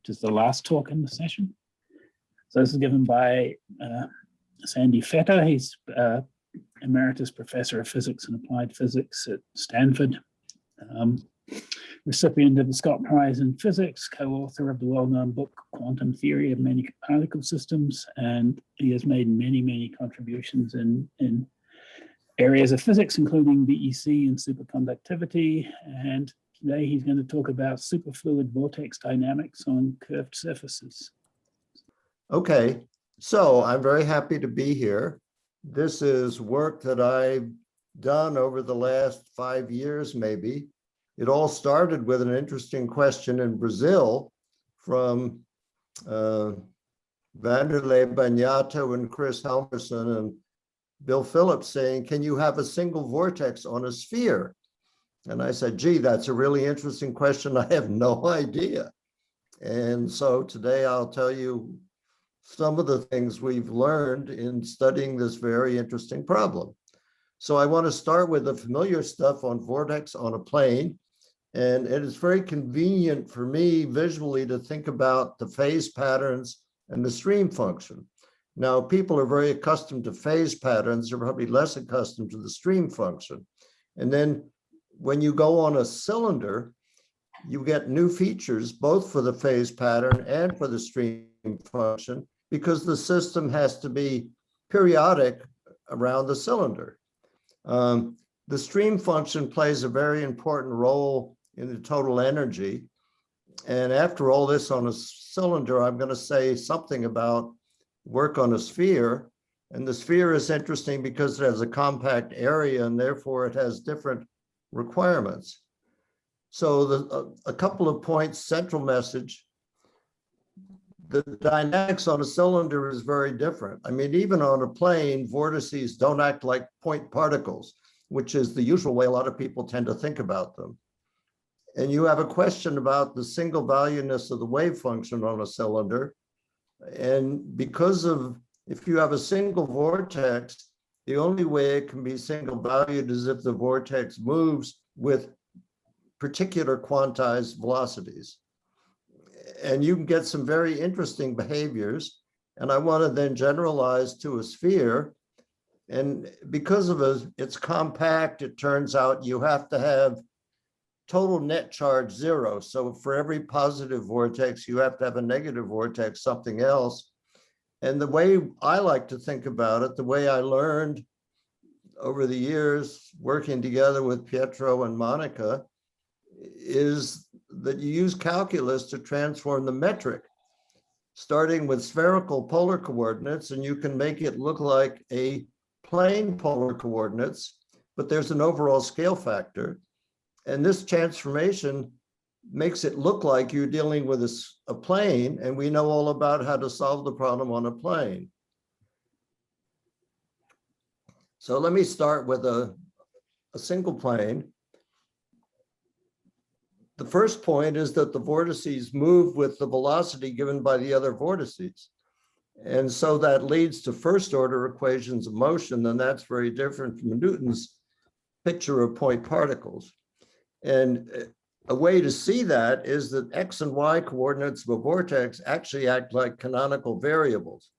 which is the last talk in the session. So this is given by Sandy Fetter. He's Emeritus Professor of Physics and Applied Physics at Stanford, recipient of the Scott Prize in Physics, co-author of the well-known book, Quantum Theory of Many Particle Systems, and he has made many, many contributions in areas of physics, including VEC and superconductivity. And today he's going to talk about superfluid vortex dynamics on curved surfaces. Okay, so I'm very happy to be here. This is work that I've done over the last 5 years, maybe. It all started with an interesting question in Brazil from Vanderlei Banhato and Chris Helmerson and Bill Phillips saying, can you have a single vortex on a sphere? And I said, gee, that's a really interesting question. I have no idea. And so today I'll tell you some of the things we've learned in studying this very interesting problem. So I want to start with the familiar stuff on vortex on a plane. And it is very convenient for me visually to think about the phase patterns and the stream function. Now, people are very accustomed to phase patterns. They're probably less accustomed to the stream function. And then when you go on a cylinder, you get new features, both for the phase pattern and for the stream function, because the system has to be periodic around the cylinder. The stream function plays a very important role in the total energy. And after all this on a cylinder, I'm going to say something about work on a sphere. And the sphere is interesting because it has a compact area and therefore it has different requirements. So a couple of points, central message. The dynamics on a cylinder is very different. I mean, even on a plane, vortices don't act like point particles, which is the usual way a lot of people tend to think about them. And you have a question about the single valueness of the wave function on a cylinder. And because of, if you have a single vortex, the only way it can be single valued is if the vortex moves with particular quantized velocities. And you can get some very interesting behaviors. And I want to then generalize to a sphere. And because of it's compact, it turns out you have to have total net charge 0. So for every positive vortex, you have to have a negative vortex, something else. And the way I like to think about it, the way I learned over the years working together with Pietro and Monica, is that you use calculus to transform the metric, starting with spherical polar coordinates, and you can make it look like a plane polar coordinates, but there's an overall scale factor. And this transformation makes it look like you're dealing with a plane, and we know all about how to solve the problem on a plane. So let me start with a single plane. The first point is that the vortices move with the velocity given by the other vortices. And so that leads to first order equations of motion, and that's very different from Newton's picture of point particles. And a way to see that is that X and Y coordinates of a vortex actually act like canonical variables.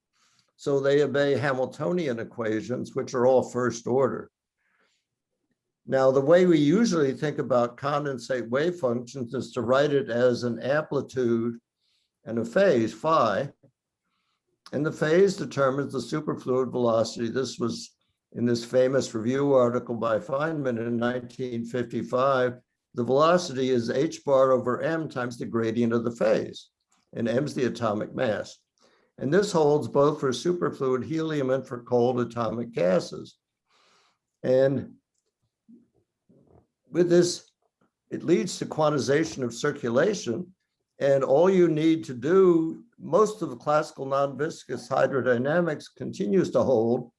So they obey Hamiltonian equations, which are all first order. Now, the way we usually think about condensate wave functions is to write it as an amplitude and a phase, phi. And the phase determines the superfluid velocity. This was in this famous review article by Feynman in 1955. The velocity is h bar over m times the gradient of the phase, and m is the atomic mass. And this holds both for superfluid helium and for cold atomic gases. And with this, it leads to quantization of circulation. And all you need to do, most of the classical non-viscous hydrodynamics continues to hold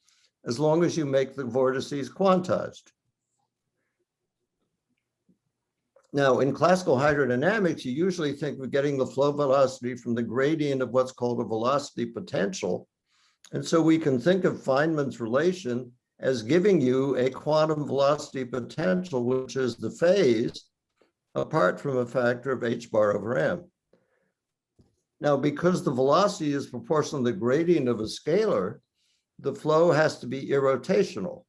as long as you make the vortices quantized. Now, in classical hydrodynamics, you usually think of getting the flow velocity from the gradient of what's called a velocity potential. And so we can think of Feynman's relation as giving you a quantum velocity potential, which is the phase, apart from a factor of h bar over m. Now, because the velocity is proportional to the gradient of a scalar, the flow has to be irrotational,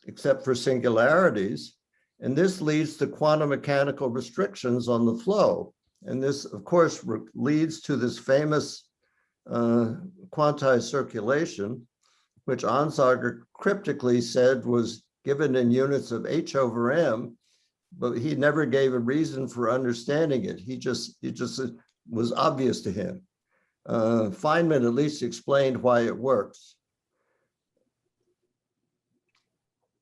except for singularities. And this leads to quantum mechanical restrictions on the flow. And this, of course, leads to this famous quantized circulation, which Onsager cryptically said was given in units of h/m, but he never gave a reason for understanding it. It just was obvious to him. Feynman at least explained why it works.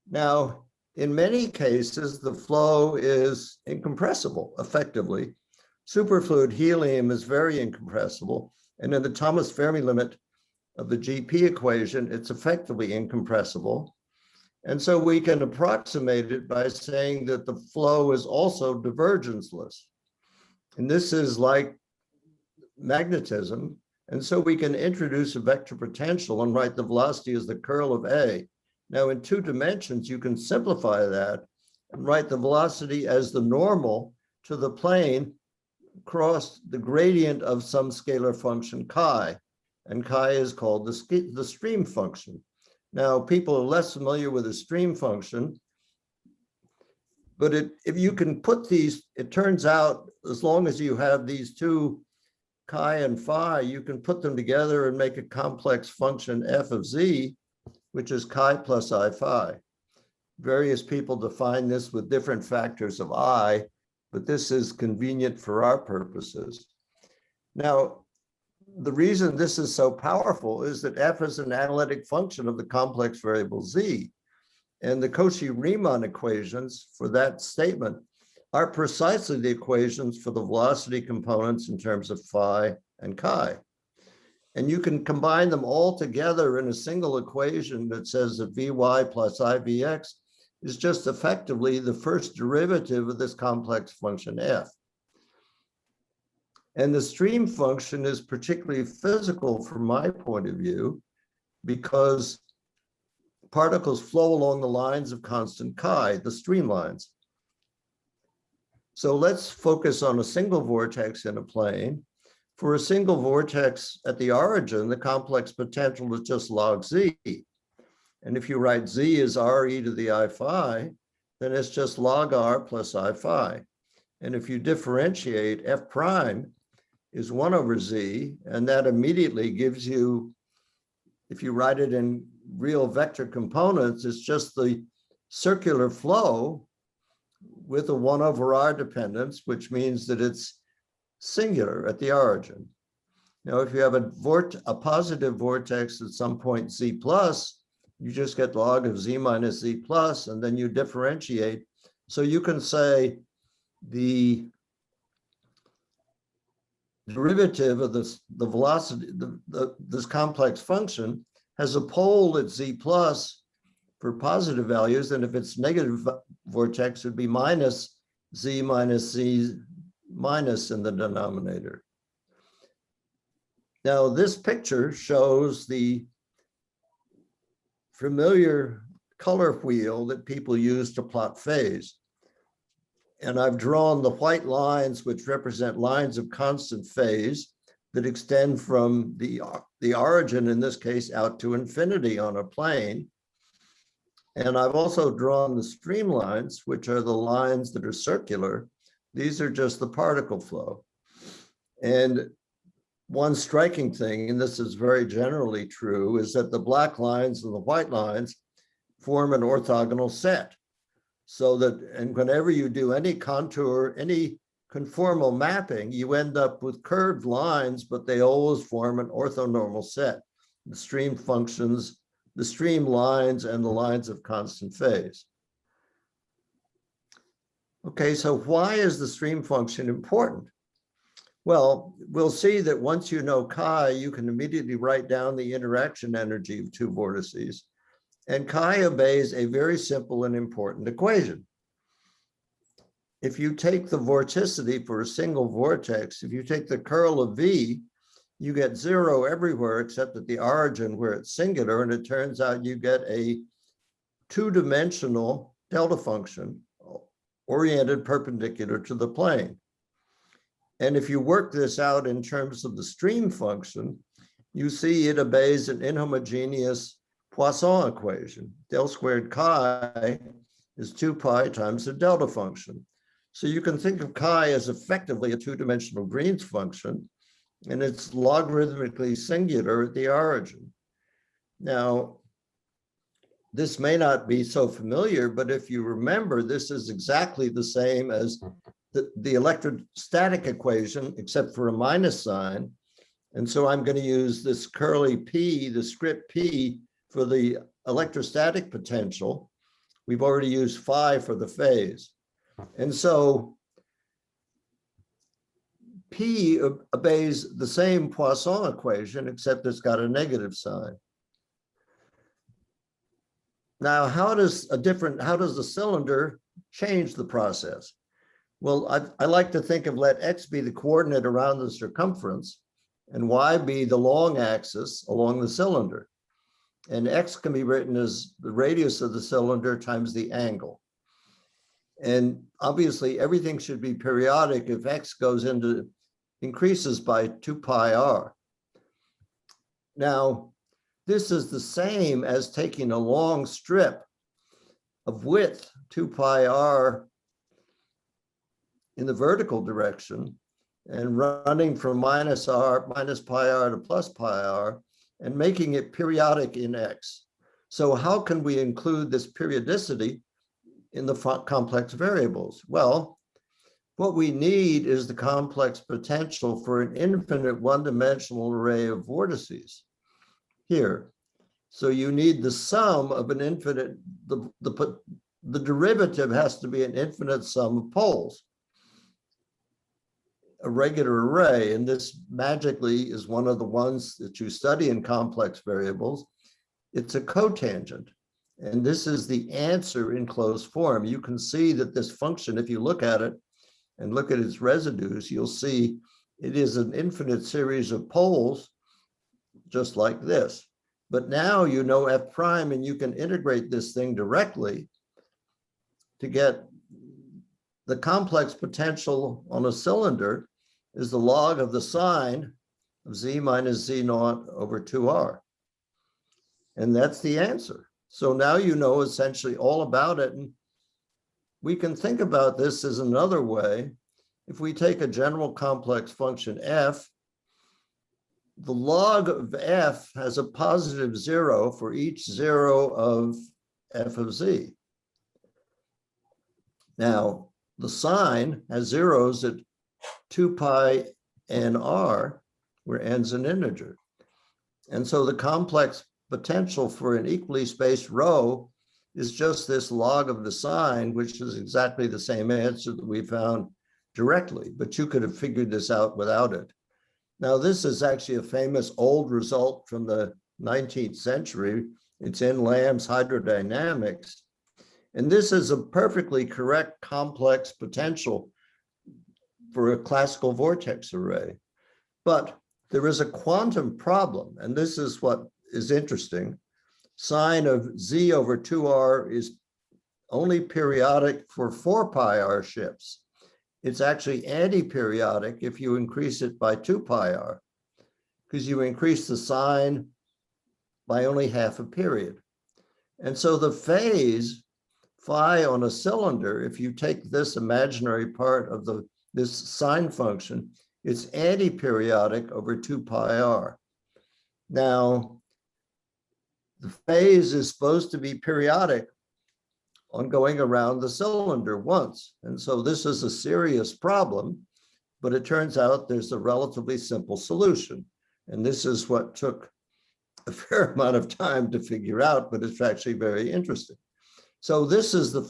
Now, in many cases, the flow is incompressible, effectively. Superfluid helium is very incompressible. And in the Thomas Fermi limit of the GP equation, it's effectively incompressible. And so we can approximate it by saying that the flow is also divergenceless. And this is like magnetism. And so we can introduce a vector potential and write the velocity as the curl of A. Now, in 2 dimensions, you can simplify that and write the velocity as the normal to the plane across the gradient of some scalar function chi. And chi is called the stream function. Now, people are less familiar with the stream function, but if you can put these, it turns out, as long as you have these 2 chi and phi, you can put them together and make a complex function f of z, which is chi plus I phi. Various people define this with different factors of I, but this is convenient for our purposes. Now, the reason this is so powerful is that f is an analytic function of the complex variable z. And the Cauchy-Riemann equations for that statement are precisely the equations for the velocity components in terms of phi and chi. And you can combine them all together in a single equation that says that Vy plus Ivx is just effectively the first derivative of this complex function f. And the stream function is particularly physical from my point of view, because particles flow along the lines of constant chi, the streamlines. So let's focus on a single vortex in a plane. For a single vortex at the origin, the complex potential is just log z. And if you write z as r e to the I phi, then it's just log r plus I phi. And if you differentiate, f prime is 1 over z, and that immediately gives you, if you write it in real vector components, it's just the circular flow with a 1 over r dependence, which means that it's singular at the origin. Now, if you have a positive vortex at some point z plus, you just get log of z minus z plus, and then you differentiate. So you can say the derivative of the velocity, this complex function has a pole at z plus for positive values, and if it's negative vortex, it would be minus z minus in the denominator. Now, this picture shows the familiar color wheel that people use to plot phase. And I've drawn the white lines, which represent lines of constant phase that extend from the origin, in this case, out to infinity on a plane. And I've also drawn the streamlines, which are the lines that are circular. These are just the particle flow. And one striking thing, and this is very generally true, is that the black lines and the white lines form an orthogonal set. So that, and whenever you do any contour, any conformal mapping, you end up with curved lines, but they always form an orthonormal set. The stream functions, the stream lines, and the lines of constant phase. Okay, so why is the stream function important? Well, we'll see that once you know chi, you can immediately write down the interaction energy of 2 vortices. And chi obeys a very simple and important equation. If you take the vorticity for a single vortex, if you take the curl of V, you get 0 everywhere except at the origin where it's singular, and it turns out you get a 2-dimensional delta function oriented perpendicular to the plane. And if you work this out in terms of the stream function, you see it obeys an inhomogeneous Poisson equation. Del squared chi is 2 pi times the delta function. So you can think of chi as effectively a two-dimensional Green's function, and it's logarithmically singular at the origin. Now, this may not be so familiar, but if you remember, this is exactly the same as the electrostatic equation, except for a minus sign. And so I'm going to use this curly p, the script p, for the electrostatic potential. We've already used phi for the phase. And so P obeys the same Poisson equation, except it's got a negative sign. Now, how does the cylinder change the process? Well, I like to think of let x be the coordinate around the circumference and y be the long axis along the cylinder. And x can be written as the radius of the cylinder times the angle. And obviously, everything should be periodic if x increases by 2 pi r. Now, this is the same as taking a long strip of width 2 pi r in the vertical direction and running from minus pi r to plus pi r and making it periodic in x. So how can we include this periodicity in the complex variables? Well, what we need is the complex potential for an infinite one-dimensional array of vortices here. So you need the sum of an infinite, the derivative has to be an infinite sum of poles, a regular array. And this magically is one of the ones that you study in complex variables. It's a cotangent. And this is the answer in closed form. You can see that this function, if you look at it and look at its residues, you'll see it is an infinite series of poles, just like this. But now you know f prime, and you can integrate this thing directly to get the complex potential on a cylinder is the log of the sine of z minus z naught over 2r. And that's the answer. So now you know essentially all about it. And we can think about this as another way. If we take a general complex function f, the log of f has a positive 0 for each 0 of f of z. Now, the sine has zeros at 2 pi n r, where n's an integer. And so the complex potential for an equally spaced row is just this log of the sine, which is exactly the same answer that we found directly, but you could have figured this out without it. Now, this is actually a famous old result from the 19th century. It's in Lamb's hydrodynamics. And this is a perfectly correct complex potential for a classical vortex array. But there is a quantum problem, and this is what is interesting. Sine of z over 2r is only periodic for 4 pi r shifts. It's actually anti-periodic if you increase it by 2 pi r, because you increase the sine by only half a period. And so the phase phi on a cylinder, if you take this imaginary part of this sine function, it's anti-periodic over 2 pi r. Now, the phase is supposed to be periodic on going around the cylinder once. And so this is a serious problem, but it turns out there's a relatively simple solution. And this is what took a fair amount of time to figure out, but it's actually very interesting. So this is the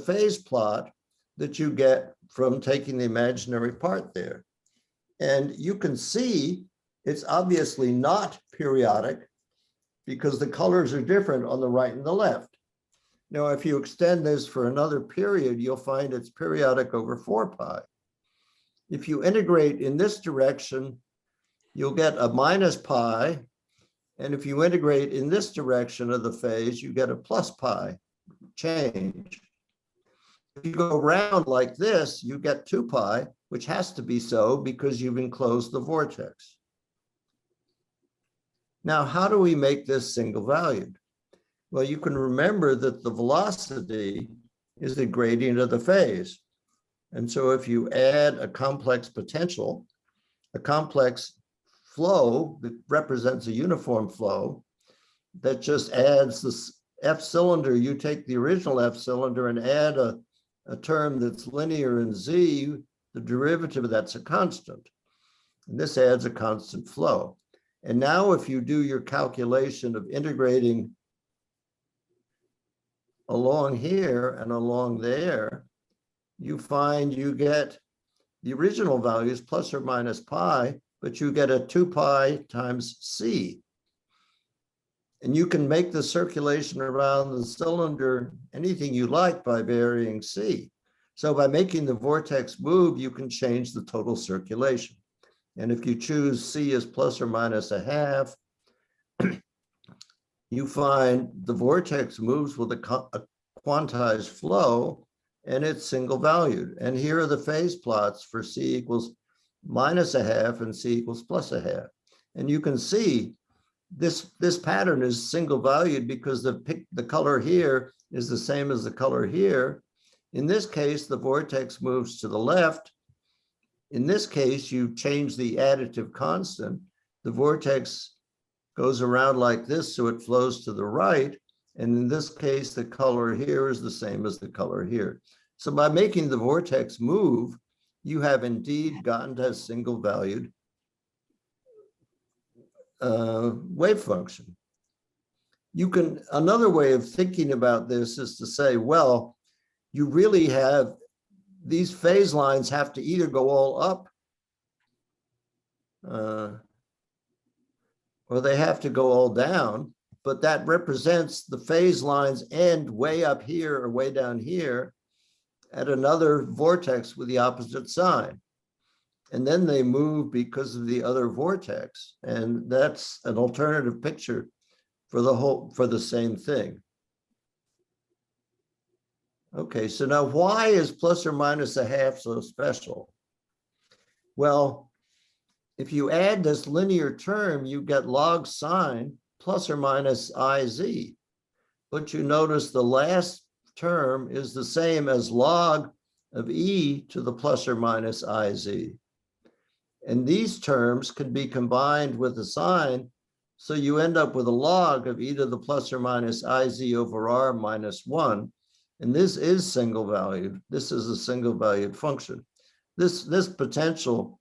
phase plot that you get from taking the imaginary part there. And you can see it's obviously not periodic because the colors are different on the right and the left. Now, if you extend this for another period, you'll find it's periodic over 4 pi. If you integrate in this direction, you'll get a minus pi. And if you integrate in this direction of the phase, you get a plus pi change. you go around like this, you get 2 pi, which has to be so because you've enclosed the vortex. Now, how do we make this single valued? Well, you can remember that the velocity is the gradient of the phase. And so if you add a complex potential, a complex flow that represents a uniform flow, that just adds this F cylinder, you take the original F cylinder and add a term that's linear in Z, the derivative of that's a constant. And this adds a constant flow. And now if you do your calculation of integrating along here and along there, you find you get the original values plus or minus pi, but you get a 2 pi times C. And you can make the circulation around the cylinder anything you like by varying C. So by making the vortex move, you can change the total circulation. And if you choose C as plus or minus a half, you find the vortex moves with a quantized flow, and it's single valued. And here are the phase plots for C equals minus a half and C equals plus a half. And you can see this pattern is single valued because the color here is the same as the color here. In this case, the vortex moves to the left. In this case, you change the additive constant. The vortex goes around like this, so it flows to the right. And in this case, the color here is the same as the color here. So by making the vortex move, you have indeed gotten to a single valued wave function. Another way of thinking about this is to say, well, you really have, these phase lines have to either go all up or they have to go all down, but that represents the phase lines end way up here or way down here at another vortex with the opposite sign. And then they move because of the other vortex. And that's an alternative picture for the same thing. Okay, so now why is plus or minus a half so special? Well, if you add this linear term, you get log sine plus or minus IZ. But you notice the last term is the same as log of E to the plus or minus IZ. And these terms can be combined with a sign, so you end up with a log of e to the plus or minus IZ over R minus 1. And this is single valued. This is a single valued function. This potential,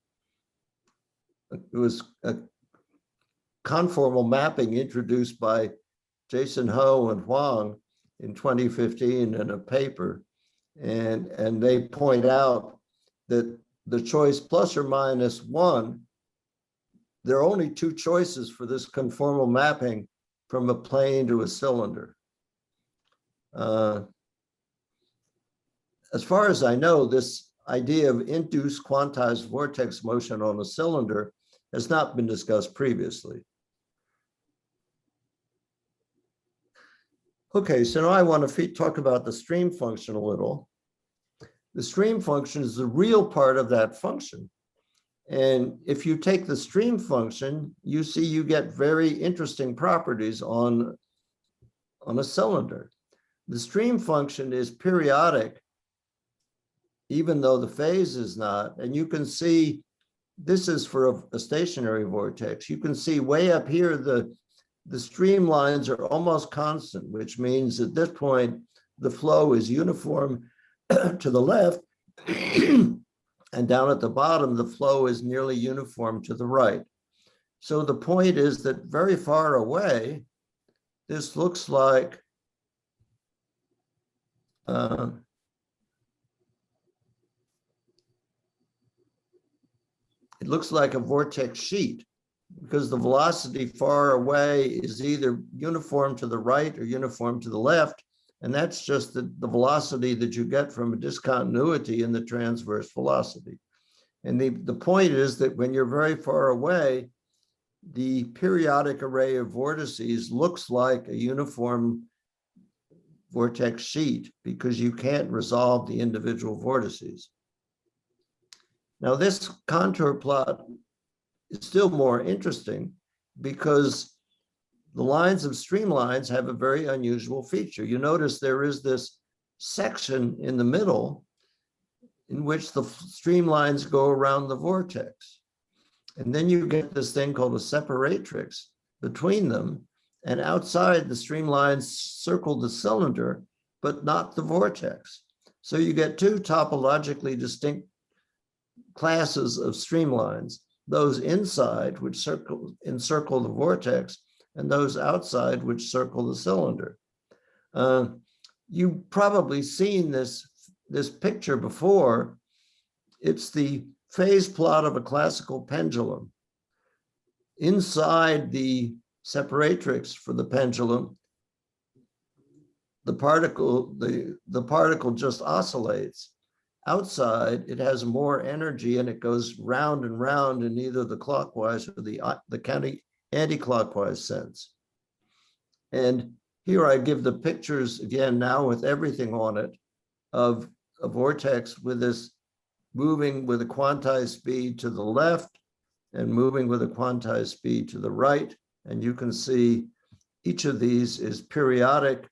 it was a conformal mapping introduced by Jason Ho and Huang in 2015 in a paper. And they point out that the choice plus or minus 1, there are only 2 choices for this conformal mapping from a plane to a cylinder. As far as I know, this idea of induced quantized vortex motion on a cylinder has not been discussed previously. Okay, so now I want to talk about the stream function a little. The stream function is the real part of that function. And if you take the stream function, you see you get very interesting properties on a cylinder. The stream function is periodic, even though the phase is not. And you can see, this is for a stationary vortex. You can see way up here, the stream lines are almost constant, which means at this point, the flow is uniform to the left, and down at the bottom, the flow is nearly uniform to the right. So the point is that very far away, this looks like it looks like a vortex sheet, because the velocity far away is either uniform to the right or uniform to the left. And that's just the velocity that you get from a discontinuity in the transverse velocity. And the point is that when you're very far away, the periodic array of vortices looks like a uniform vortex sheet because you can't resolve the individual vortices. Now, this contour plot is still more interesting because the lines of streamlines have a very unusual feature. You notice there is this section in the middle in which the streamlines go around the vortex. And then you get this thing called a separatrix between them. And outside, the streamlines circle the cylinder, but not the vortex. So you get two topologically distinct classes of streamlines, those inside, which encircle the vortex, and those outside, which circle the cylinder. You've probably seen this picture before. It's the phase plot of a classical pendulum. Inside the separatrix for the pendulum, the particle just oscillates. Outside, it has more energy and it goes round and round in either the clockwise or the anti-clockwise sense. And here I give the pictures again now with everything on it of a vortex with this moving with a quantized speed to the left and moving with a quantized speed to the right. And you can see each of these is periodic,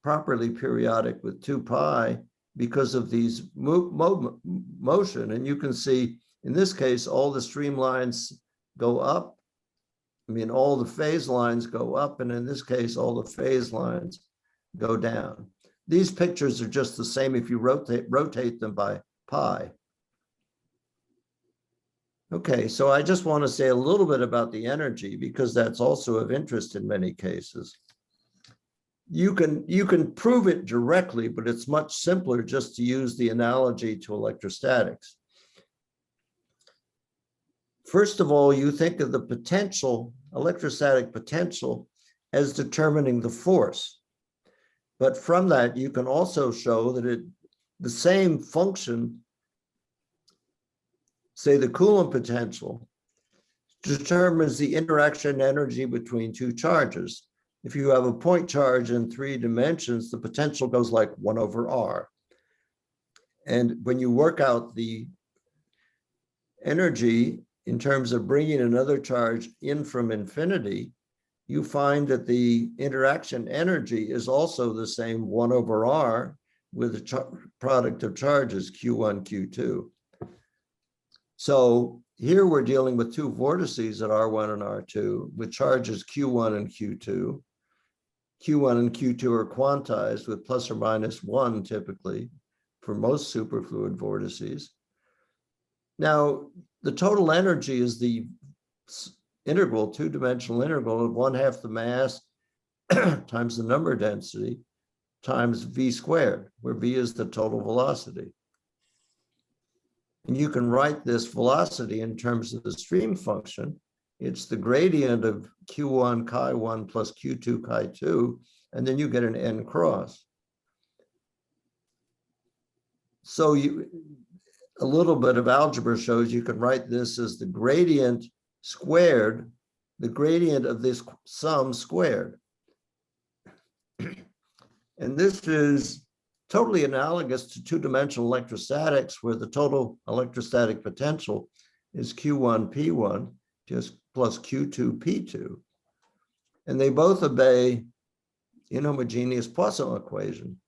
properly periodic with 2 pi because of these motion. And you can see in this case, all the streamlines go up. I mean, all the phase lines go up. And in this case, all the phase lines go down. These pictures are just the same if you rotate them by pi. Okay, so I just want to say a little bit about the energy because that's also of interest in many cases. You can prove it directly, but it's much simpler just to use the analogy to electrostatics. First of all, you think of the potential, electrostatic potential, as determining the force. But from that, you can also show that the same function, say the Coulomb potential, determines the interaction energy between two charges. If you have a point charge in 3 dimensions, the potential goes like 1 over r. And when you work out the energy in terms of bringing another charge in from infinity, you find that the interaction energy is also the same 1 over r with the product of charges Q1, Q2. So here we're dealing with 2 vortices at R1 and R2 with charges Q1 and Q2. Q1 and Q2 are quantized with plus or minus 1 typically for most superfluid vortices. Now, the total energy is the integral, 2-dimensional integral of 1/2 the mass times the number density times v squared, where v is the total velocity. And you can write this velocity in terms of the stream function. It's the gradient of Q1 chi1 plus Q2 chi2, and then you get an n cross. So a little bit of algebra shows you can write this as the gradient squared, the gradient of this sum squared. And this is totally analogous to 2-dimensional electrostatics, where the total electrostatic potential is Q1 P1 just plus Q2 P2. And they both obey inhomogeneous Poisson equation.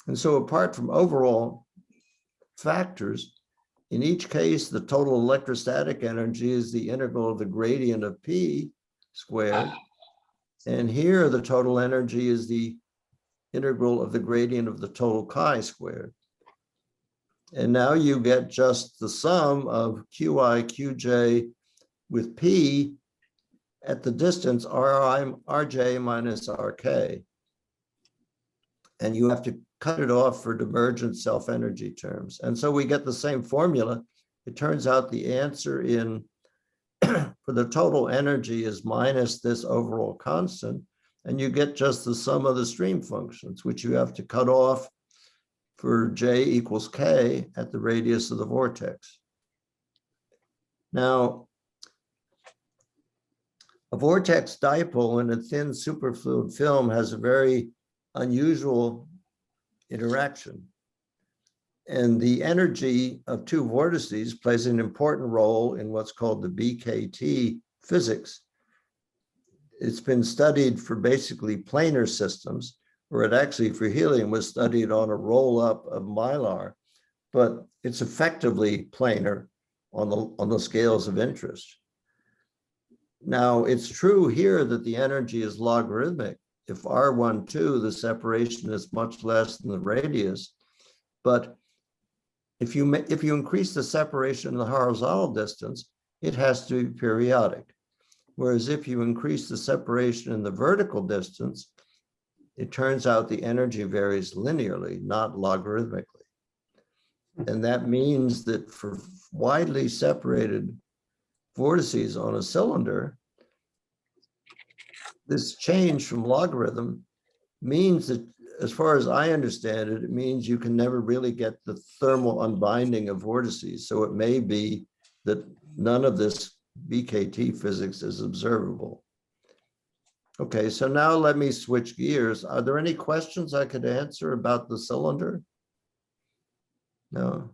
And so apart from overall factors, in each case, the total electrostatic energy is the integral of the gradient of P squared. And here the total energy is the integral of the gradient of the total chi squared. And now you get just the sum of Qi, Qj with P at the distance Rj minus Rk. And you have to cut it off for divergent self-energy terms. And so we get the same formula. It turns out the answer in for the total energy is minus this overall constant, and you get just the sum of the stream functions, which you have to cut off for J equals K at the radius of the vortex. Now, a vortex dipole in a thin superfluid film has a very unusual interaction. And the energy of two vortices plays an important role in what's called the BKT physics. It's been studied for basically planar systems, or it actually for helium was studied on a roll-up of mylar, but it's effectively planar on the scales of interest. Now, it's true here that the energy is logarithmic. If R12, the separation is much less than the radius, but if you increase the separation in the horizontal distance, it has to be periodic. Whereas if you increase the separation in the vertical distance, it turns out the energy varies linearly, not logarithmically. And that means that for widely separated vortices on a cylinder, this change from logarithm means that, as far as I understand it, it means you can never really get the thermal unbinding of vortices. So it may be that none of this BKT physics is observable. Okay, so now let me switch gears. Are there any questions I could answer about the cylinder? No.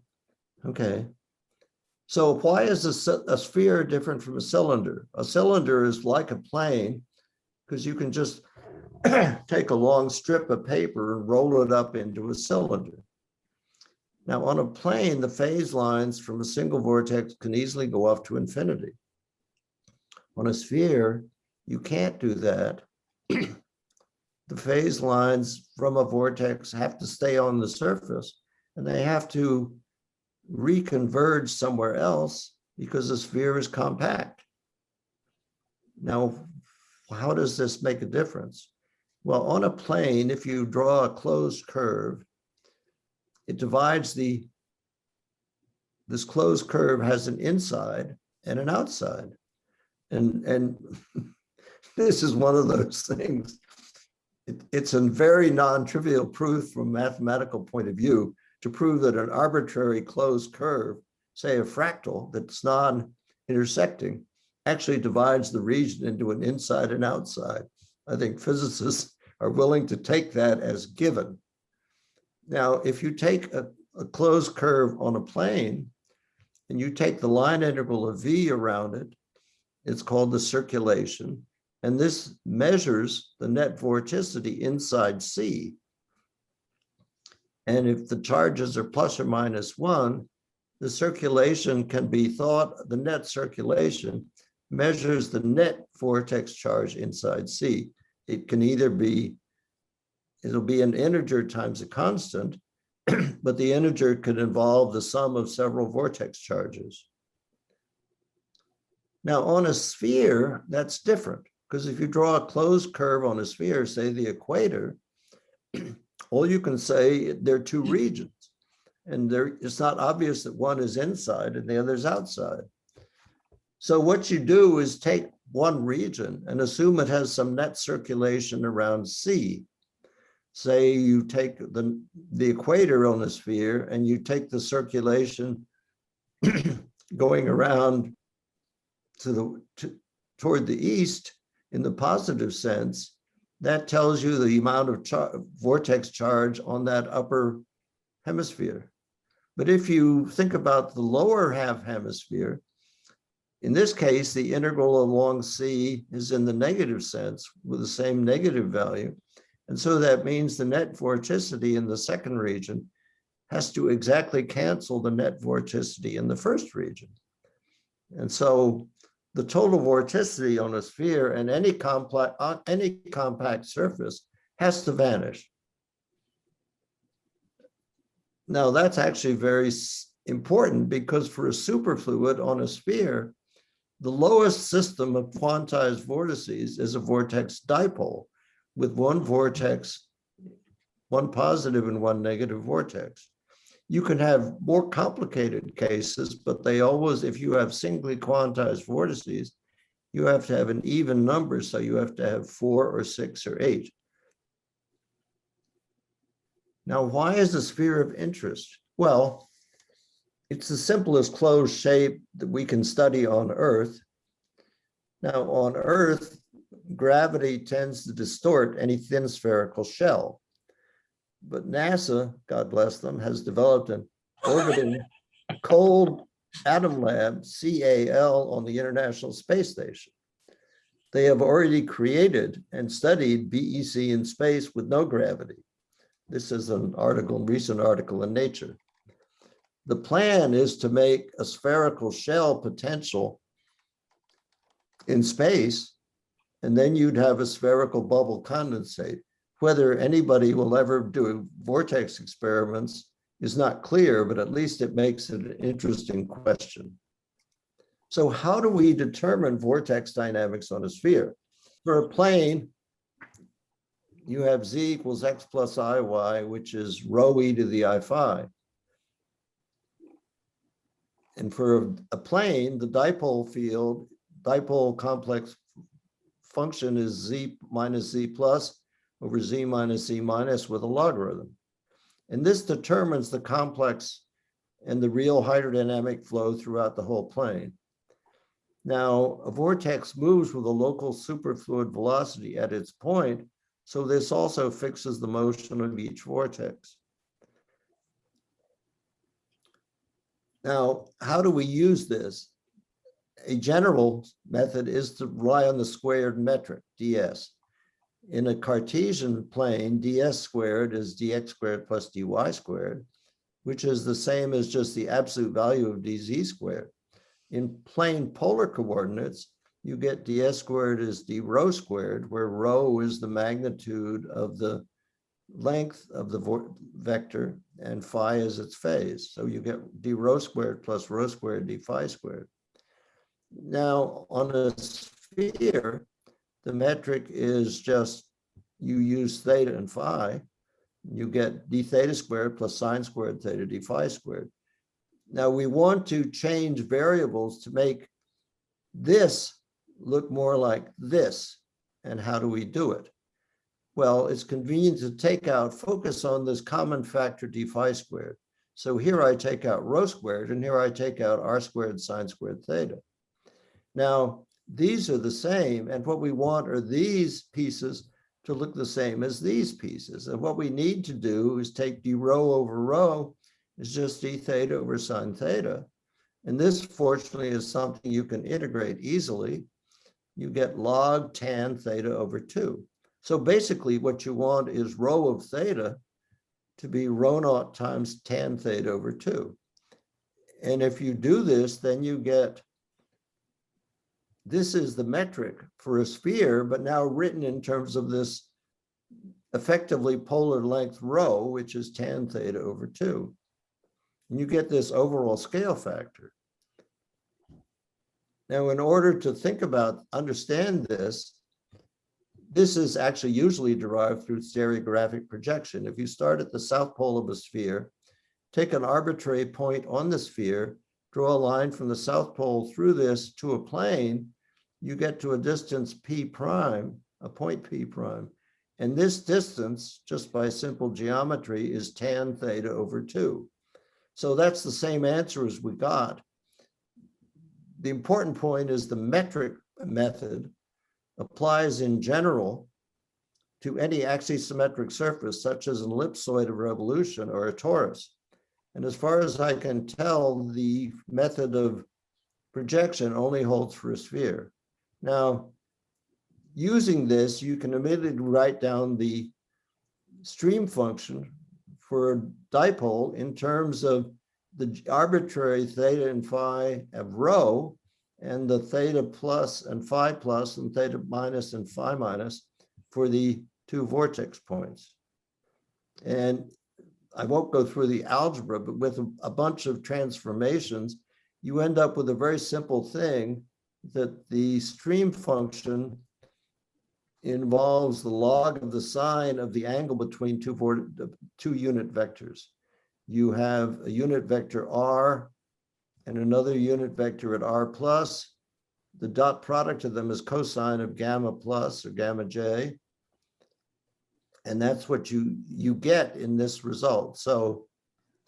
Okay. So why is a sphere different from a cylinder? A cylinder is like a plane because you can just take a long strip of paper and roll it up into a cylinder. Now, on a plane, the phase lines from a single vortex can easily go off to infinity. On a sphere, you can't do that. The phase lines from a vortex have to stay on the surface, and they have to reconverge somewhere else because the sphere is compact. Now, how does this make a difference? Well, on a plane, if you draw a closed curve, it divides this closed curve has an inside and an outside. And this is one of those things. It's a very non-trivial proof from a mathematical point of view to prove that an arbitrary closed curve, say a fractal that's non-intersecting, actually divides the region into an inside and outside. I think physicists are willing to take that as given. Now, if you take a closed curve on a plane and you take the line integral of V around it, it's called the circulation. And this measures the net vorticity inside C. And if the charges are plus or minus 1, the circulation can be thought, the net circulation measures the net vortex charge inside C. It can either be, it'll be an integer times a constant, but the integer could involve the sum of several vortex charges. Now, on a sphere, that's different, because if you draw a closed curve on a sphere, say the equator, all you can say, there are two regions, and it's not obvious that one is inside and the other is outside. So what you do is take one region and assume it has some net circulation around C. Say you take the equator on a sphere and you take the circulation going around toward the east in the positive sense. That tells you the amount of vortex charge on that upper hemisphere. But if you think about the lower half hemisphere, in this case, the integral along C is in the negative sense with the same negative value. And so that means the net vorticity in the second region has to exactly cancel the net vorticity in the first region. And so the total vorticity on a sphere and any compact surface has to vanish. Now, that's actually very important because for a superfluid on a sphere, the lowest system of quantized vortices is a vortex dipole with one vortex, one positive and one negative vortex. You can have more complicated cases, but they always, if you have singly quantized vortices, you have to have an even number. So you have to have 4 or 6 or 8. Now, why is the sphere of interest? Well, it's the simplest closed shape that we can study on Earth. Now, on Earth, gravity tends to distort any thin spherical shell. But NASA, God bless them, has developed an orbiting cold atom lab, CAL, on the International Space Station. They have already created and studied BEC in space with no gravity. This is an article, recent article in Nature. The plan is to make a spherical shell potential in space, and then you'd have a spherical bubble condensate. Whether anybody will ever do vortex experiments is not clear, but at least it makes it an interesting question. So how do we determine vortex dynamics on a sphere? For a plane, you have z equals x plus iy, which is rho e to the I phi. And for a plane, the dipole complex function is z minus z plus over z minus z minus with a logarithm. And this determines the complex and the real hydrodynamic flow throughout the whole plane. Now, a vortex moves with a local superfluid velocity at its point, so this also fixes the motion of each vortex. Now, how do we use this? A general method is to rely on the squared metric, ds. In a Cartesian plane, ds squared is dx squared plus dy squared, which is the same as just the absolute value of dz squared. In plane polar coordinates, you get ds squared is d rho squared, where rho is the magnitude of the length of the vector and phi is its phase. So you get d rho squared plus rho squared d phi squared. Now, on a sphere, the metric is just you use theta and phi, you get d theta squared plus sine squared theta d phi squared. Now we want to change variables to make this look more like this. And how do we do it? Well, it's convenient to focus on this common factor d phi squared. So here I take out rho squared, and here I take out r squared sine squared theta. Now, these are the same, and what we want are these pieces to look the same as these pieces. And what we need to do is take d rho over rho is just d theta over sine theta. And this, fortunately, is something you can integrate easily. You get log tan theta over 2. So basically, what you want is rho of theta to be rho naught times tan theta over 2. And if you do this, then you get, this is the metric for a sphere, but now written in terms of this effectively polar length rho, which is tan theta over 2. And you get this overall scale factor. Now, in order to understand this, this is actually usually derived through stereographic projection. If you start at the south pole of a sphere, take an arbitrary point on the sphere, draw a line from the south pole through this to a plane, you get to a distance p prime, a point p prime. And this distance, just by simple geometry, is tan theta over 2. So that's the same answer as we got. The important point is the metric method applies in general to any axisymmetric surface, such as an ellipsoid of revolution or a torus. And as far as I can tell, the method of projection only holds for a sphere. Now, using this, you can immediately write down the stream function for a dipole in terms of the arbitrary theta and phi of rho, and the theta plus and phi plus and theta minus and phi minus for the two vortex points. And I won't go through the algebra, but with a bunch of transformations, you end up with a very simple thing that the stream function involves the log of the sine of the angle between two unit vectors. You have a unit vector r and another unit vector at r plus. The dot product of them is cosine of gamma plus or gamma j. And that's what you get in this result. So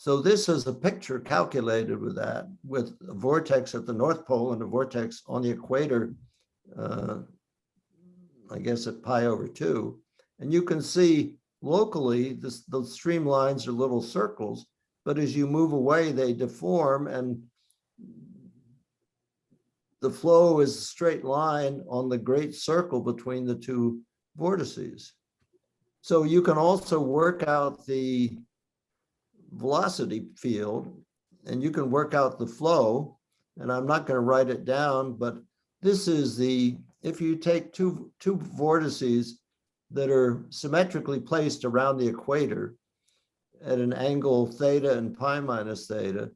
this is a picture calculated with that, with a vortex at the North Pole and a vortex on the equator, I guess at pi over 2. And you can see locally, those streamlines are little circles, but as you move away, they deform, and the flow is a straight line on the great circle between the two vortices. So you can also work out the velocity field, and you can work out the flow, and I'm not going to write it down, but this is if you take two vortices that are symmetrically placed around the equator at an angle theta and pi minus theta,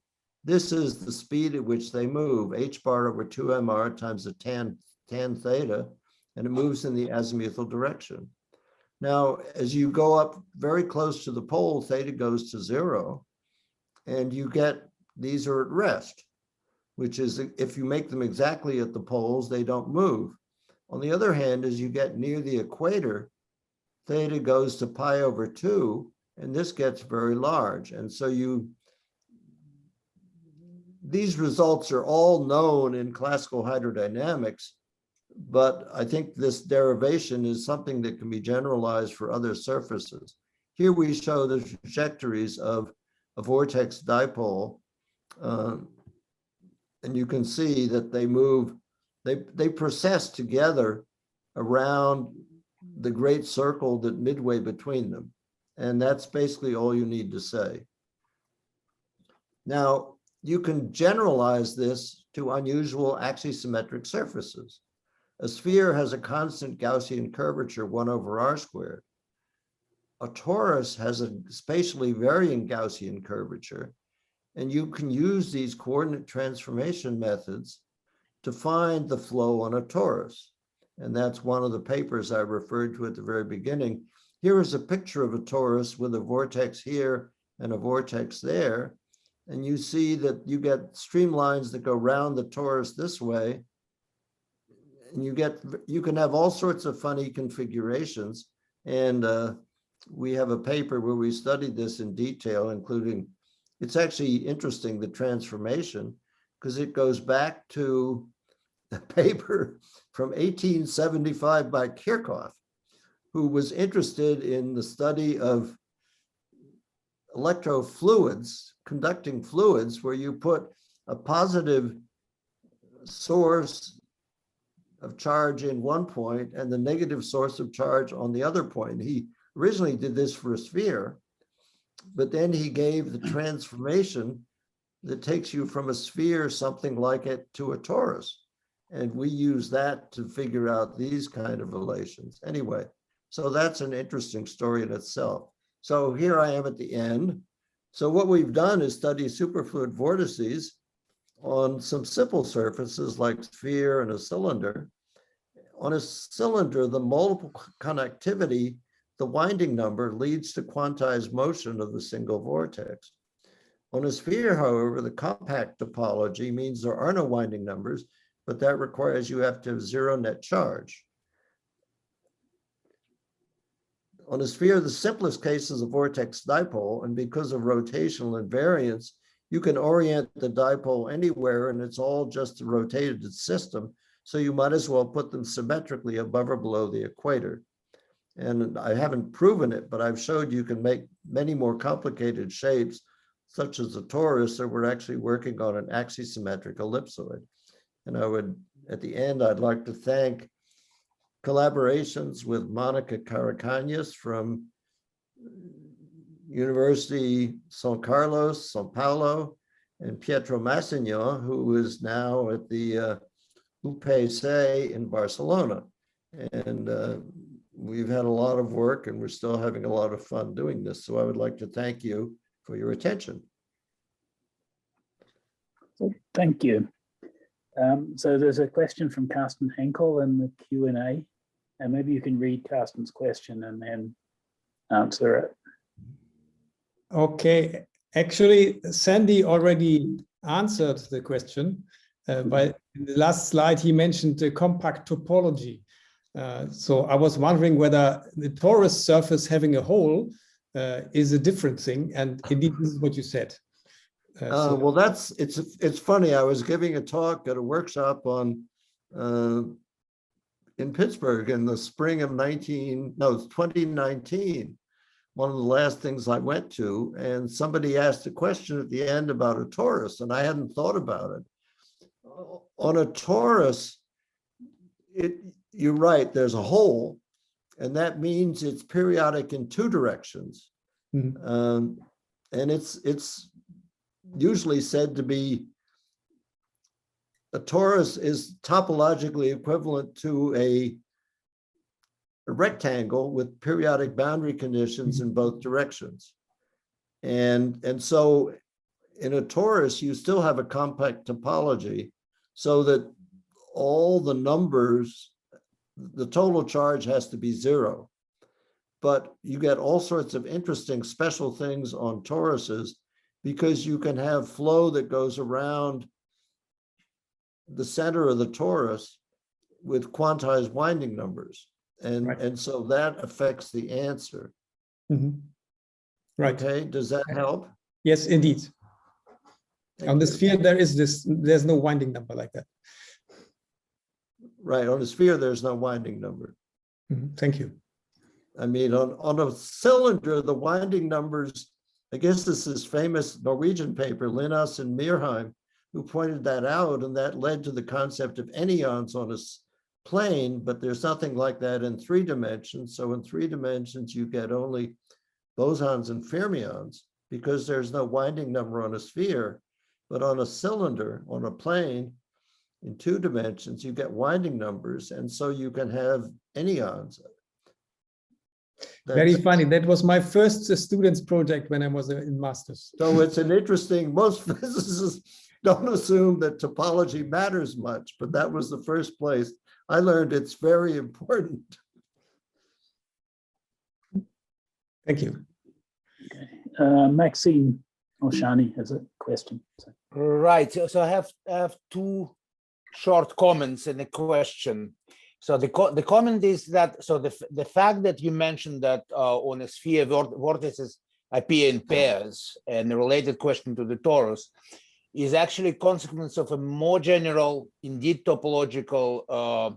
this is the speed at which they move, h bar over 2mr times the tan theta, and it moves in the azimuthal direction. Now, as you go up very close to the pole, theta goes to 0, and you get, these are at rest, which is if you make them exactly at the poles, they don't move. On the other hand, as you get near the equator, theta goes to pi over 2, and this gets very large. And so these results are all known in classical hydrodynamics, but I think this derivation is something that can be generalized for other surfaces. Here we show the trajectories of a vortex dipole, and you can see that they move, they process together around the great circle that midway between them. And that's basically all you need to say. Now, you can generalize this to unusual axisymmetric surfaces. A sphere has a constant Gaussian curvature 1 over r squared. A torus has a spatially varying Gaussian curvature, and you can use these coordinate transformation methods to find the flow on a torus. And that's one of the papers I referred to at the very beginning. Here is a picture of a torus with a vortex here and a vortex there. And you see that you get streamlines that go around the torus this way. And you can have all sorts of funny configurations. And we have a paper where we studied this in detail, including, it's actually interesting, the transformation, because it goes back to a paper from 1875 by Kirchhoff, who was interested in the study of electrofluids, conducting fluids, where you put a positive source of charge in one point and the negative source of charge on the other point. He originally did this for a sphere, but then he gave the transformation that takes you from a sphere, something like it, to a torus. And we use that to figure out these kind of relations. Anyway, so that's an interesting story in itself. So here I am at the end. So what we've done is study superfluid vortices on some simple surfaces like sphere and a cylinder. On a cylinder, the multiple connectivity, the winding number, leads to quantized motion of the single vortex. On a sphere, however, the compact topology means there are no winding numbers, but that requires you have to have 0 net charge. On a sphere, the simplest case is a vortex dipole, and because of rotational invariance, you can orient the dipole anywhere, and it's all just a rotated system, so you might as well put them symmetrically above or below the equator. And I haven't proven it, but I've showed you can make many more complicated shapes, such as a torus, that we're actually working on an axisymmetric ellipsoid. And I would, at the end, I'd like to thank collaborations with Monica Caracañas from University San Carlos, Sao Paulo, and Pietro Massignon, who is now at the UPC in Barcelona. And we've had a lot of work, and we're still having a lot of fun doing this. So I would like to thank you for your attention. Thank you. So there's a question from Carsten Henkel in the Q&A, and maybe you can read Carsten's question and then answer it. Okay, actually, Sandy already answered the question. But in the last slide, he mentioned the compact topology. So I was wondering whether the torus surface having a hole is a different thing, and indeed this is what you said. Well, it's funny. I was giving a talk at a workshop on in Pittsburgh in the spring of 2019, one of the last things I went to, and somebody asked a question at the end about a torus, and I hadn't thought about it. On a torus, you're right, there's a hole, and that means it's periodic in two directions. Mhm. And it's usually said to be, a torus is topologically equivalent to a rectangle with periodic boundary conditions in both directions. And so in a torus, you still have a compact topology so that all the numbers, the total charge has to be zero. But you get all sorts of interesting special things on toruses because you can have flow that goes around the center of the torus with quantized winding numbers. And so that affects the answer. Mhm. Right. Okay, does that help? Yes, indeed. On the you. sphere, there's no winding number like that. Right, on a sphere, there's no winding number. Mhm. Thank you. I mean, on a cylinder, the winding numbers, I guess this is famous Norwegian paper, Linnaeus and Myrheim, who pointed that out, and that led to the concept of anyons on a plane, but there's nothing like that in 3 dimensions. So in 3 dimensions, you get only bosons and fermions because there's no winding number on a sphere, but on a cylinder, on a plane, in 2 dimensions, you get winding numbers, and so you can have anyons. Very funny. That was my first student's project when I was in masters. So it's an interesting, most physicists don't assume that topology matters much, but that was the first place I learned it's very important. Thank you. Okay. Maxime Oshani has a question. Right. So I have 2 short comments and a question. So the comment is that, so the fact that you mentioned that on a sphere vortices appear in pairs, and the related question to the torus is actually a consequence of a more general, indeed topological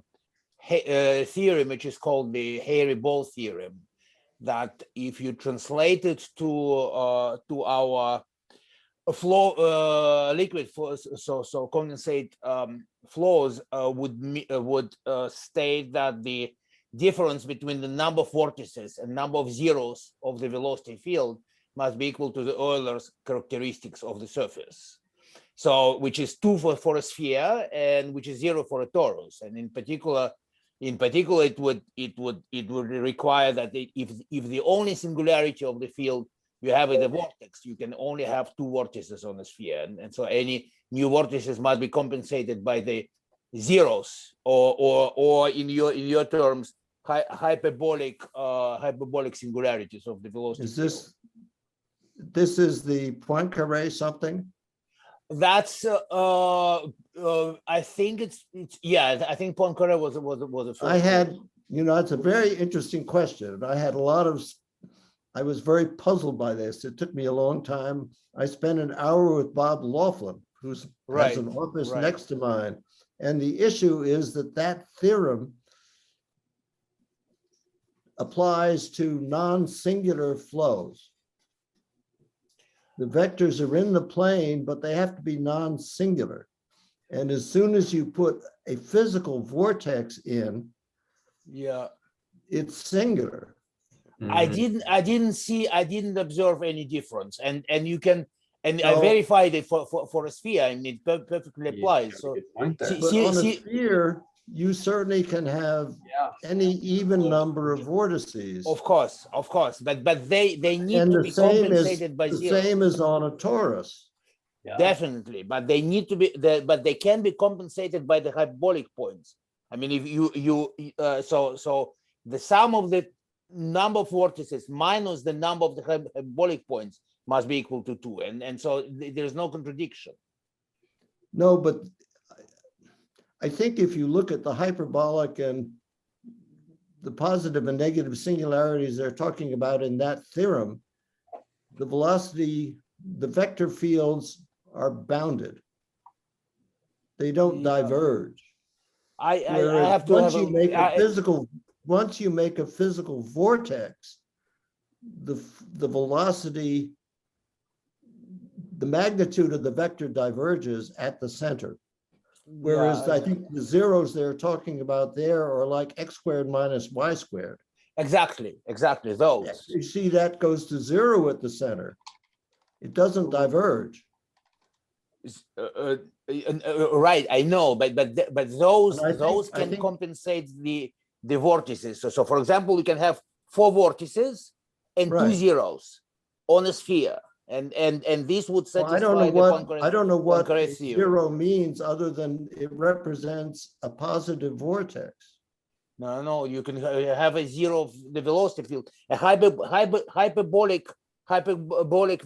theorem, which is called the Hairy-Ball theorem, that if you translate it to our flow liquid flows, so condensate flows would state that the difference between the number of vortices and number of zeros of the velocity field must be equal to the Euler's characteristics of the surface. So, which is 2 for a sphere and which is 0 for a torus. And in particular, it would require that if the only singularity of the field you have in the vortex, you can only have 2 vortices on a sphere, and so any new vortices must be compensated by the zeros, or in your terms, hyperbolic singularities of the velocity. Is this is the Poincaré something? That's I think it's yeah. I think Poincaré was the first. I had, it's a very interesting question. I was very puzzled by this. It took me a long time. I spent an hour with Bob Laughlin, who has an office next to mine. And the issue is that theorem applies to non-singular flows. The vectors are in the plane, but they have to be non-singular. And as soon as you put a physical vortex in, it's singular. I didn't observe any difference, and you can, and I verified it for a sphere. I mean, it perfectly applies. So on a sphere, you certainly can have any even number of vortices. Of course, but they need and to be compensated by the zero. same as on a torus. Definitely, but they need to be but they can be compensated by the hyperbolic points. I mean, if you so the sum of the number of vortices minus the number of the hyperbolic points must be equal to 2, and so there's no contradiction. No, but I think if you look at the hyperbolic and the positive and negative singularities they're talking about in that theorem, the velocity, the vector fields are bounded. They don't diverge. I have to once you make a physical vortex, the velocity, the magnitude of the vector diverges at the center. Whereas I think the zeros they're talking about there are like x squared minus y squared. Exactly, those. You see that goes to zero at the center. It doesn't diverge. Right, I know, but those I can think compensate the vortices. So for example, you can have 4 vortices and 2 Right. zeros on a sphere, and this would Well, satisfy I don't know what Poincaré a theorem. zero means other than it represents a positive vortex. No, you can have a zero of the velocity field, a hyperbolic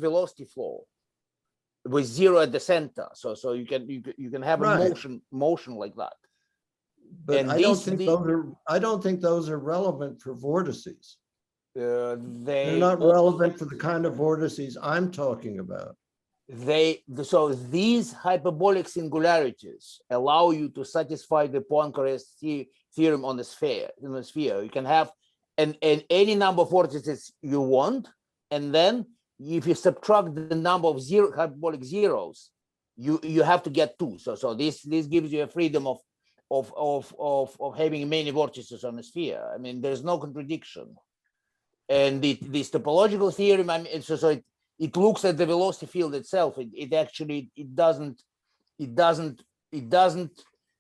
velocity flow with 0 at the center. So you can have Right. a motion like that. But And I don't think those are relevant for vortices. They're not relevant for the kind of vortices I'm talking about. So these hyperbolic singularities allow you to satisfy the Poincaré theorem on the sphere. You can have any number of vortices you want, and then if you subtract the number of hyperbolic zeros, you have to get 2. So this gives you a freedom of having many vortices on a sphere. I mean, there's no contradiction. And this topological theorem, I mean, so it looks at the velocity field itself. It actually doesn't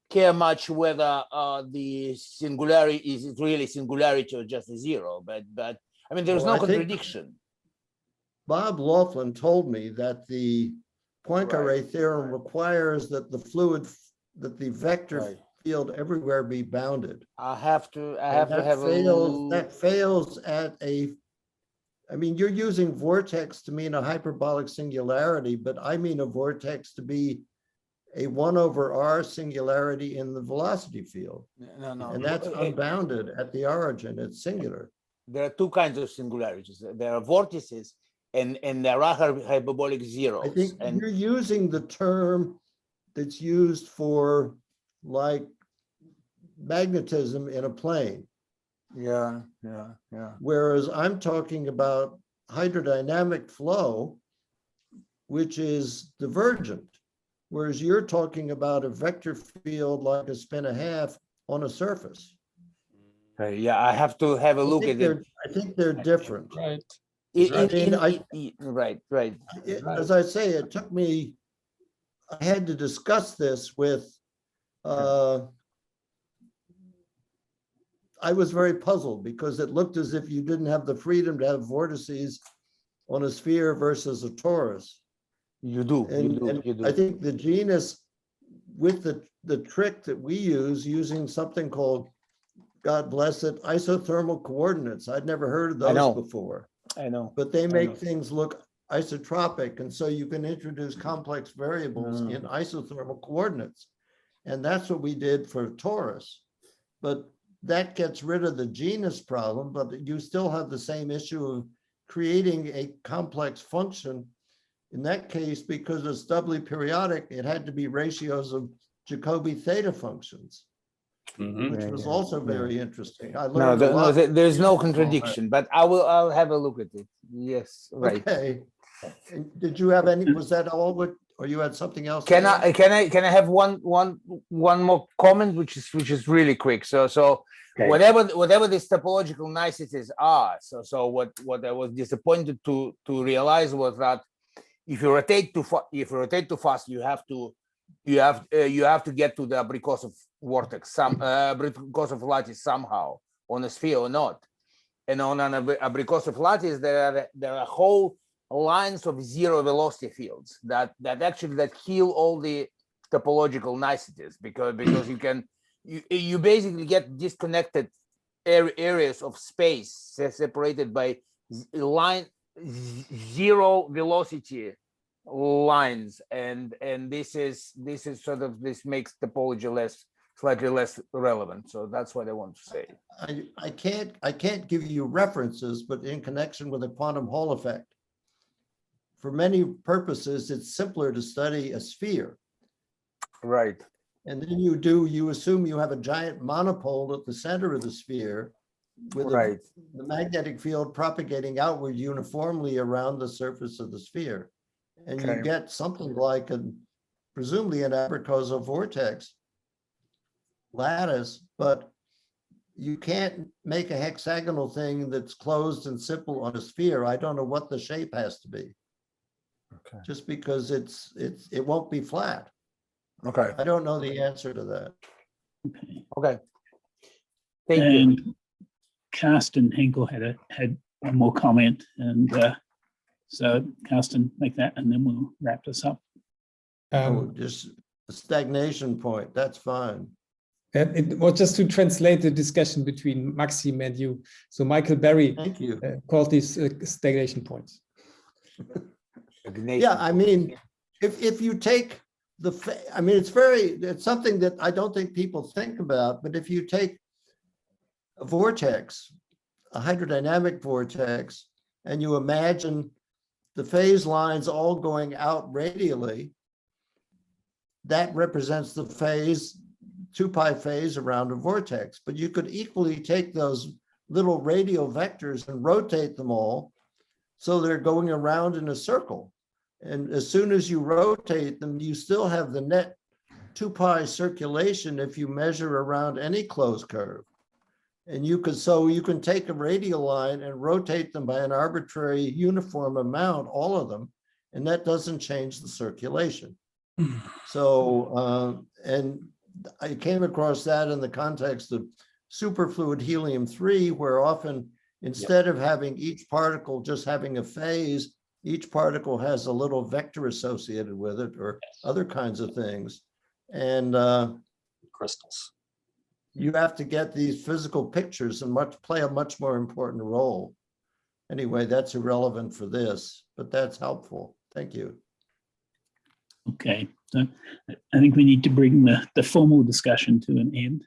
care much whether the singularity is really singularity or just a zero. But I mean, there's Well, no contradiction. Bob Laughlin told me that the Poincaré theorem requires that the vector field everywhere be bounded. I have to that fails at a, I mean, you're using vortex to mean a hyperbolic singularity, but I mean a vortex to be a 1/r singularity in the velocity field. No. And that's unbounded at the origin, it's singular. There are 2 kinds of singularities. There are vortices and there are hyperbolic zeros. I think you're using the term that's used for like magnetism in a plane. Yeah. Whereas I'm talking about hydrodynamic flow, which is divergent. Whereas you're talking about a vector field like a spin a half on a surface. Yeah, I have to have a look at it. I think they're different. Right. Right. As I say, it took me, I had to discuss this with, I was very puzzled because it looked as if you didn't have the freedom to have vortices on a sphere versus a torus. You do. I think the genus, with the trick that we use, using something called, God bless it, isothermal coordinates. I'd never heard of those before. I know. But they make things look isotropic, and so you can introduce complex variables in isothermal coordinates. And that's what we did for torus. But that gets rid of the genus problem, but you still have the same issue of creating a complex function. In that case, because it's doubly periodic, it had to be ratios of Jacobi theta functions, which was also very interesting. I learned a lot. There's no contradiction, but I'll have a look at it. Yes, right. Okay. And did you have any, was that all what, or you had something else? Can I have one more comment, which is really quick. So whatever these topological niceties are, so what I was disappointed to realize was that if you rotate too fast, you have to get to the Abrikosov vortex, Abrikosov lattice somehow on a sphere or not. And on an Abrikosov lattice, there are whole lines of zero velocity fields that kill all the topological niceties because you basically get disconnected areas of space separated by zero velocity lines, and this makes topology slightly less relevant. So that's what I want to say. I can't give you references, but in connection with the quantum Hall effect, for many purposes, it's simpler to study a sphere. Right. And then you assume you have a giant monopole at the center of the sphere, with Right. the magnetic field propagating outward uniformly around the surface of the sphere. And you Okay. get something like presumably an Abrikozo vortex lattice, but you can't make a hexagonal thing that's closed and simple on a sphere. I don't know what the shape has to be, Okay. just because it won't be flat. Okay. I don't know the answer to that. Okay. Okay. Thank you. And Carsten Henkel had one more comment, and so Carsten, make that, and then we'll wrap this up. Oh, just a stagnation point, that's fine. And it was just to translate the discussion between Maxim and you. So Michael Berry Thank you. called these stagnation points. Yeah, I mean, if you take I mean, it's something that I don't think people think about, but if you take a vortex, a hydrodynamic vortex, and you imagine the phase lines all going out radially, that represents the phase, 2 pi phase around a vortex. But you could equally take those little radial vectors and rotate them all so they're going around in a circle. And as soon as you rotate them, you still have the net 2 pi circulation if you measure around any closed curve. And you can take a radial line and rotate them by an arbitrary uniform amount, all of them, and that doesn't change the circulation. So, and I came across that in the context of superfluid helium-3, where often instead of having each particle just having a phase, each particle has a little vector associated with it or other kinds of things. And crystals. you have to get these physical pictures and play a much more important role. Anyway, that's irrelevant for this, but that's helpful. Thank you. Okay, so I think we need to bring the formal discussion to an end.